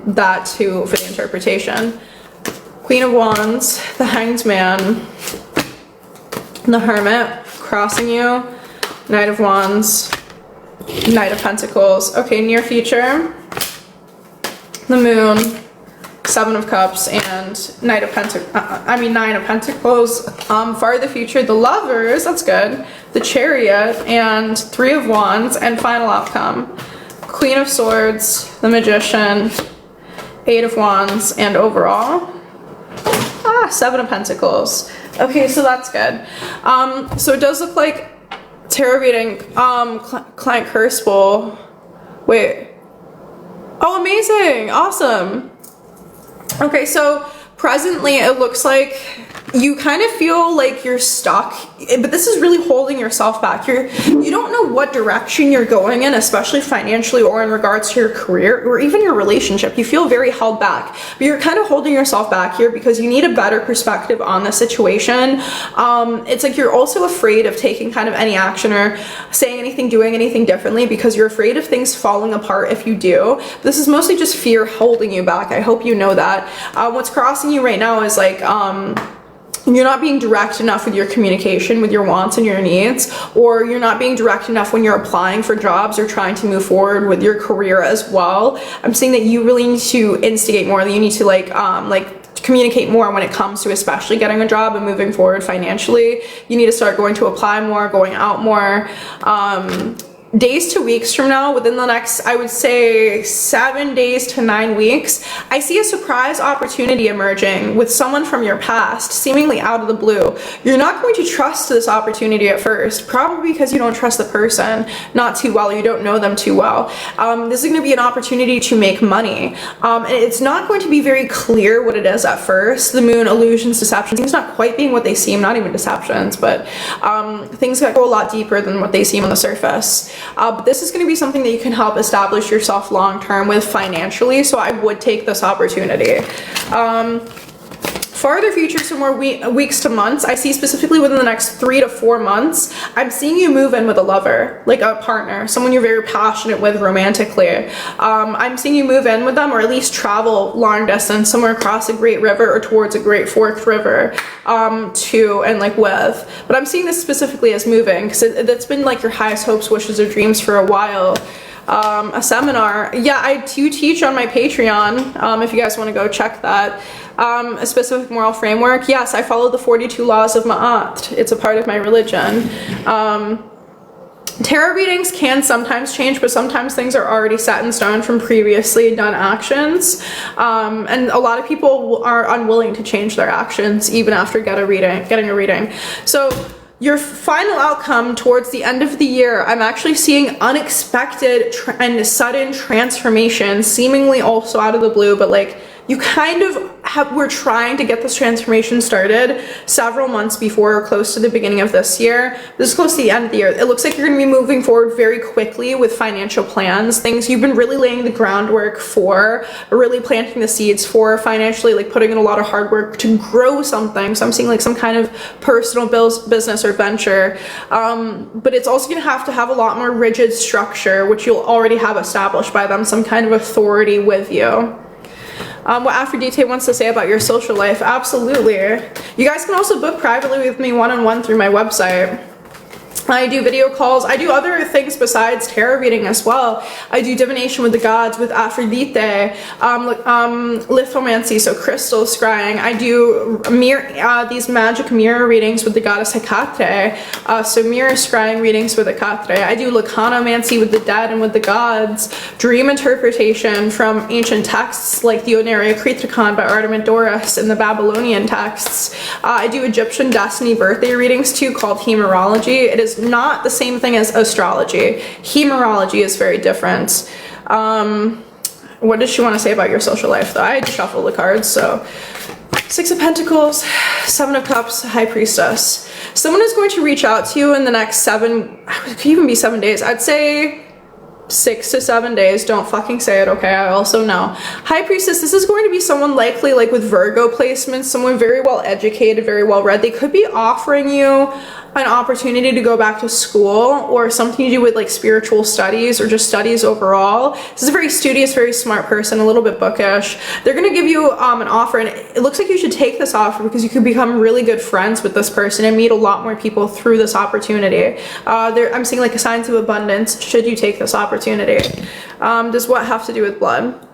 that too for the interpretation. Queen of Wands, the Hanged Man, the Hermit crossing you, Knight of Wands, Knight of Pentacles. Okay, near future, the Moon, Seven of Cups, and Nine of Pentacles. Farther future, the Lovers, that's good, the Chariot, and Three of Wands, and final outcome, Queen of Swords, the Magician, Eight of Wands, and overall, Seven of Pentacles. Okay, so that's good. So it does look like tarot reading, client curse bowl. Wait. Oh, amazing. Awesome. Okay, so presently it looks like you kind of feel like you're stuck, but this is really holding yourself back. You don't know what direction you're going in, especially financially or in regards to your career or even your relationship. You feel very held back, but you're kind of holding yourself back here because you need a better perspective on the situation. It's like you're also afraid of taking kind of any action or saying anything, doing anything differently because you're afraid of things falling apart if you do. This is mostly just fear holding you back. I hope you know that. What's crossing you right now is like, you're not being direct enough with your communication, with your wants and your needs, or you're not being direct enough when you're applying for jobs or trying to move forward with your career as well. I'm saying that you really need to instigate more, that you need to like communicate more when it comes to especially getting a job and moving forward financially. You need to start going to apply more, going out more. Days to weeks from now, within the next, I would say 7 days to 9 weeks, I see a surprise opportunity emerging with someone from your past, seemingly out of the blue. You're not going to trust this opportunity at first, probably because you don't trust the person not too well, you don't know them too well. This is going to be an opportunity to make money. And it's not going to be very clear what it is at first. The Moon, illusions, deceptions, things not quite being what they seem, not even deceptions, but things that go a lot deeper than what they seem on the surface. But this is going to be something that you can help establish yourself long-term with financially, so I would take this opportunity. Farther future, some more weeks to months, I see specifically within the next 3 to 4 months, I'm seeing you move in with a lover, like a partner, someone you're very passionate with romantically. I'm seeing you move in with them, or at least travel long distance, somewhere across a great river or towards a great forked river, to and like with. But I'm seeing this specifically as moving, because that's been like your highest hopes, wishes, or dreams for a while. A seminar, yeah, I do teach on my Patreon, if you guys want to go check that. A specific moral framework, yes, I follow the 42 laws of Ma'at. It's a part of my religion. Tarot readings can sometimes change, but sometimes things are already set in stone from previously done actions, and a lot of people are unwilling to change their actions even after getting a reading. So your final outcome towards the end of the year, I'm actually seeing unexpected and sudden transformation, seemingly also out of the blue, but like you kind of were trying to get this transformation started several months before or close to the beginning of this year. This is close to the end of the year. It looks like you're going to be moving forward very quickly with financial plans, things you've been really laying the groundwork for, really planting the seeds for financially, like putting in a lot of hard work to grow something. So I'm seeing like some kind of personal business or venture, but it's also going to have a lot more rigid structure, which you'll already have established by them, some kind of authority with you. What Aphrodite wants to say about your social life, absolutely. You guys can also book privately with me one-on-one through my website. I do video calls. I do other things besides tarot reading as well. I do divination with the gods, with Aphrodite, lithomancy, so crystal scrying. I do these magic mirror readings with the goddess Hecate, so mirror scrying readings with Hecate. I do lacanomancy with the dead and with the gods, dream interpretation from ancient texts like the Oneria Kritikon by Artemidorus and the Babylonian texts. I do Egyptian destiny birthday readings too, called hemerology. It is not the same thing as astrology. Hemerology is very different. What does she want to say about your social life though? I shuffled the cards, so Six of Pentacles, Seven of Cups, High Priestess. Someone is going to reach out to you in the next it could even be 7 days. I'd say 6 to 7 days. Don't fucking say it, okay? I also know. High Priestess, this is going to be someone likely like with Virgo placements, someone very well educated, very well read. They could be offering you an opportunity to go back to school or something to do with like spiritual studies or just studies overall. This is a very studious, very smart person, a little bit bookish. They're going to give you an offer, and it looks like you should take this offer because you could become really good friends with this person and meet a lot more people through this opportunity. I'm seeing like signs of abundance should you take this opportunity. Does what have to do with blood?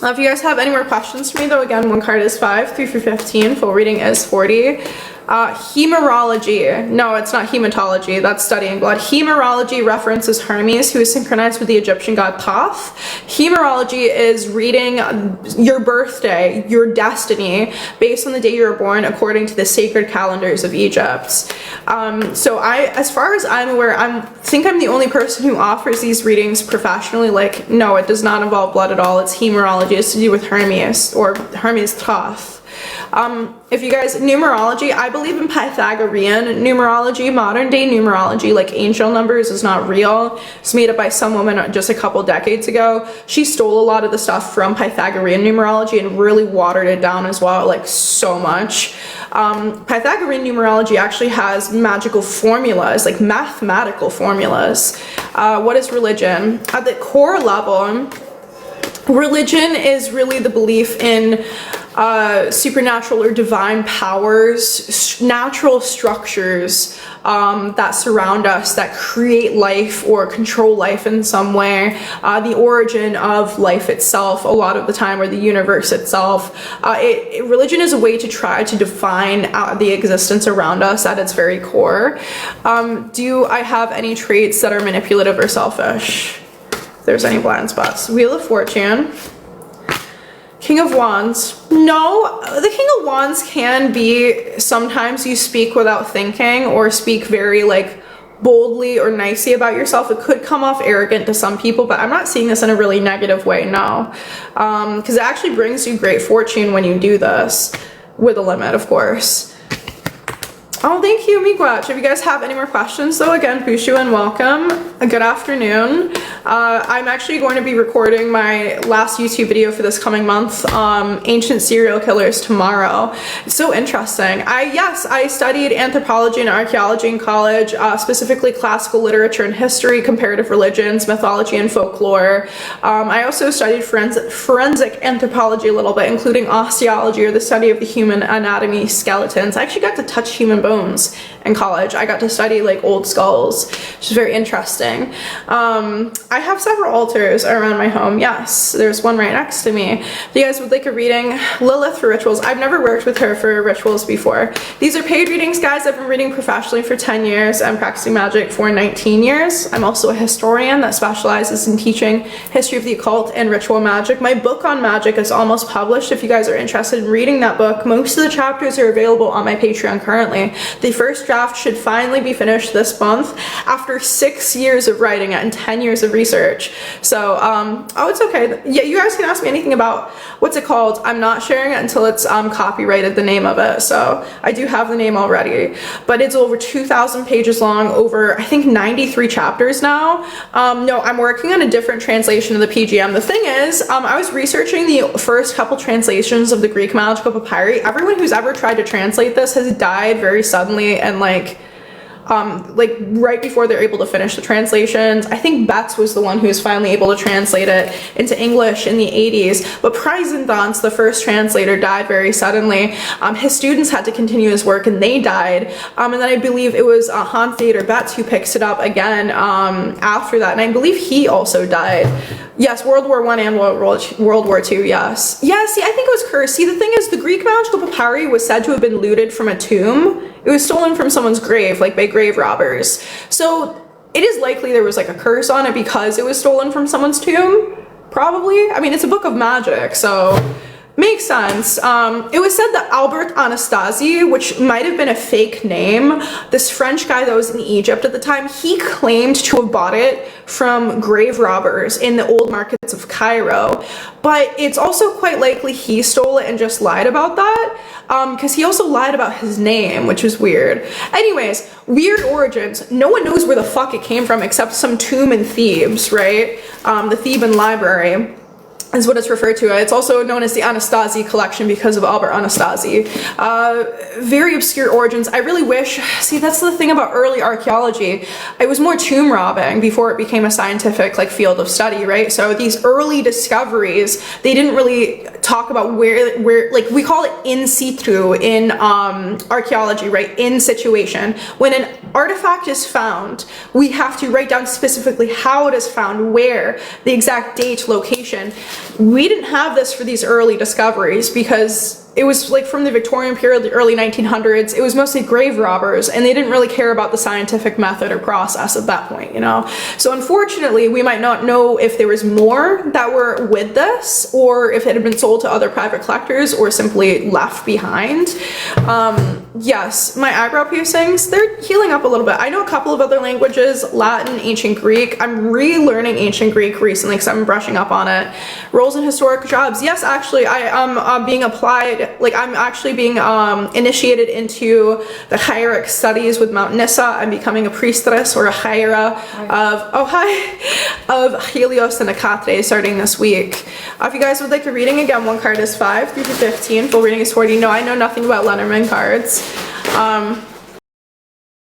If you guys have any more questions for me, though, again, one card is 5, 3 through 15, full reading is 40. Hemerology. No, it's not hematology. That's studying blood. Hemerology references Hermes, who is synchronized with the Egyptian god Thoth. Hemerology is reading your birthday, your destiny, based on the day you were born, according to the sacred calendars of Egypt. So as far as I'm aware, I think I'm the only person who offers these readings professionally. Like, no, it does not involve blood at all. It's hemerology. It's to do with Hermes, or Hermes Thoth. If you guys, numerology, I believe in Pythagorean numerology. Modern day numerology, like angel numbers, is not real. It's made up by some woman just a couple decades ago. She stole a lot of the stuff from Pythagorean numerology and really watered it down as well, like so much. Pythagorean numerology actually has magical formulas, like mathematical formulas. What is religion? At the core level, religion is really the belief in supernatural or divine powers, natural structures that surround us, that create life or control life in some way, the origin of life itself a lot of the time, or the universe itself. Religion is a way to try to define the existence around us at its very core. Do I have any traits that are manipulative or selfish? If there's any blind spots. Wheel of Fortune. King of Wands. No, the King of Wands can be, sometimes you speak without thinking or speak very like boldly or nicely about yourself. It could come off arrogant to some people, but I'm not seeing this in a really negative way, no. Because it actually brings you great fortune when you do this, with a limit, of course. Oh, thank you, Miigwetch. If you guys have any more questions, though, again, Bushu and welcome. Good afternoon. I'm actually going to be recording my last YouTube video for this coming month, Ancient Serial Killers, tomorrow. It's so interesting. I studied anthropology and archaeology in college, specifically classical literature and history, comparative religions, mythology and folklore. I also studied forensic anthropology a little bit, including osteology, or the study of the human anatomy, skeletons. I actually got to touch human bones in college. I got to study like old skulls, which is very interesting. I have several altars around my home. Yes, there's one right next to me. If you guys would like a reading, Lilith for rituals. I've never worked with her for rituals before. These are paid readings, guys. I've been reading professionally for 10 years. I'm practicing magic for 19 years. I'm also a historian that specializes in teaching history of the occult and ritual magic. My book on magic is almost published. If you guys are interested in reading that book, most of the chapters are available on my Patreon currently. The first draft should finally be finished this month after 6 years of writing it and 10 years of research. So, oh, it's okay. Yeah, you guys can ask me anything about what's it called. I'm not sharing it until it's copyrighted, the name of it. So I do have the name already, but it's over 2,000 pages long, over I think 93 chapters now. No, I'm working on a different translation of the PGM. The thing is, I was researching the first couple translations of the Greek magical papyri. Everyone who's ever tried to translate this has died very suddenly and like right before they're able to finish the translations. I think Betts was the one who was finally able to translate it into English in the 80s, but Pryzanthons, the first translator, died very suddenly. His students had to continue his work and they died, and then I believe it was Hans Theodor Betts who picks it up again after that, and I believe he also died. Yes, World War I and World War II, yes. Yeah, see, I think it was cursed. See, the thing is, the Greek magical papyri was said to have been looted from a tomb. It was stolen from someone's grave, like by grave robbers. So it is likely there was like a curse on it because it was stolen from someone's tomb, probably. I mean, it's a book of magic, so makes sense. It was said that Albert Anastasi, which might have been a fake name, this French guy that was in Egypt at the time, he claimed to have bought it from grave robbers in the old markets of Cairo. But it's also quite likely he stole it and just lied about that, because he also lied about his name, which is weird. Anyways, weird origins. No one knows where the fuck it came from except some tomb in Thebes, right? The Theban library. is what it's referred to. It's also known as the Anastasi collection because of Albert Anastasi. Very obscure origins. I really wish, see, that's the thing about early archaeology. It was more tomb robbing before it became a scientific like field of study, right? So these early discoveries, they didn't really talk about where like we call it in situ in archaeology, right? In situation. When an artifact is found, we have to write down specifically how it is found, where, the exact date, location. We didn't have this for these early discoveries because it was like from the Victorian period, the early 1900s, it was mostly grave robbers, and they didn't really care about the scientific method or process at that point, you know? So unfortunately, we might not know if there was more that were with this, or if it had been sold to other private collectors, or simply left behind. Yes, my eyebrow piercings, they're healing up a little bit. I know a couple of other languages, Latin, Ancient Greek. I'm relearning Ancient Greek recently because I'm brushing up on it. Roles in historic jobs. Yes, actually, I am being applied, like I'm actually being initiated into the hieratic studies with Mount Nissa. I'm becoming a priestess or a hiera of Helios and Hecate starting this week. If you guys would like a reading, again, one card is 5 through to 15. Full reading is 40. No, I know nothing about Lenormand cards.